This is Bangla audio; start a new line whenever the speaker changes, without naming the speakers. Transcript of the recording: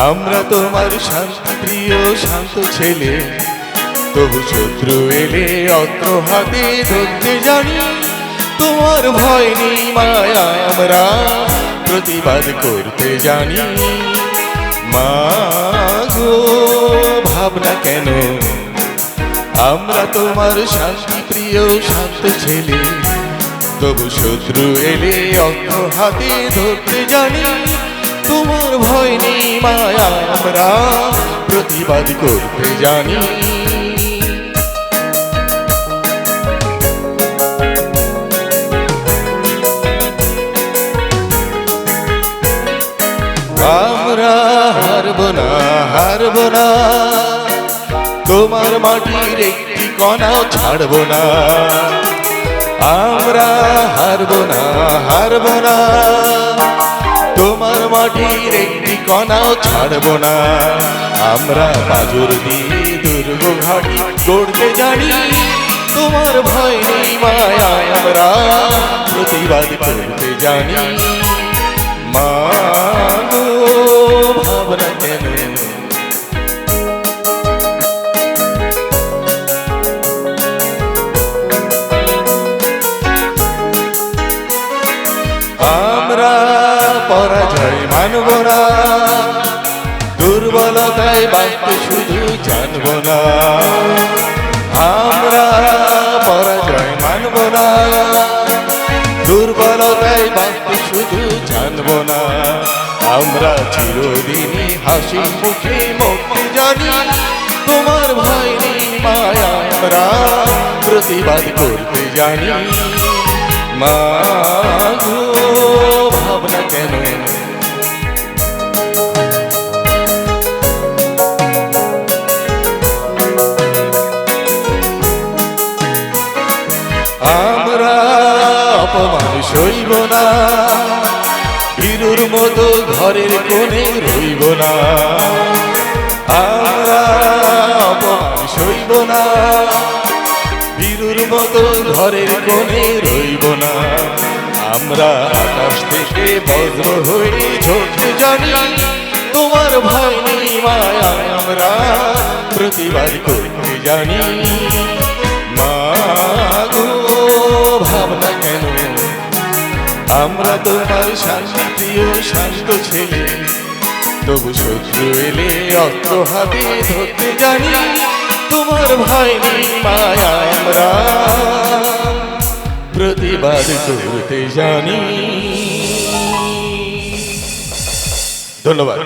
আমরা তোমার শান্তি প্রিয় শান্ত ছেলে, তবু শত্রু এলে অস্ত্র হাতে ধরতে জানি। তোমার ভয় নেই মায়া, আমরা প্রতিবাদ করতে জানি। মা গো ভাবনা কেন, আমরা তোমার শান্তি প্রিয় শান্ত ছেলে, তবু শত্রু এলে অস্ত্র হাতে ধরতে জানি। তোমার ভয় নেই মায়া, আমরা প্রতিবাদ করতে জানি। আমরা হারব না, হারব না, তোমার মাটির একটি কণাও ছাড়ব না। আমরা হারব না, হারব না, তোমার মাটির একটি কণাও ছাড়ব না। আমরা বাজুর দিয়ে দুর্গ ঘাটি করতে জানি। তোমার ভয় নেই মায়া, আমরা প্রতিবাদ করতে জানি। মা গো ভাবনা কেন, আমরা পরাজয় মানব না, দুর্বলতায় বাঁচতে শুধু জানব না। আমরা পরাজয় মানব না, দুর্বলতায় বাঁচতে শুধু জানব না। আমরা চিরদিনই হাসি মুখে মরতে জানি। তোমার ভয় নেই মায়া, আমরা প্রতিবাদ করতে জানি। মা গো ভাবনা কেন, আমরা অপমান সইব না, বীরুর মতো ঘরের কোণে রইব না। আমরা অপমান সইব না, বীরুর মতো ঘরের কোণে রইব না। আমরা আকাশ থেকে বজ্র হয়ে ঝরতে জানি। তোমার ভয় নেই মায়া, আমরা প্রতিবাদ করতে জানি। মা গো ভাবনা কেন, আমরা তোমার শান্তি প্রিয় শান্ত ছেলে, তবু শত্রু এলে অস্ত্র হাতে ধরতে জানি। তোমার ভয় নেই মায়া, আমরা প্রতিবাদ করতে জানি। ধন্যবাদ।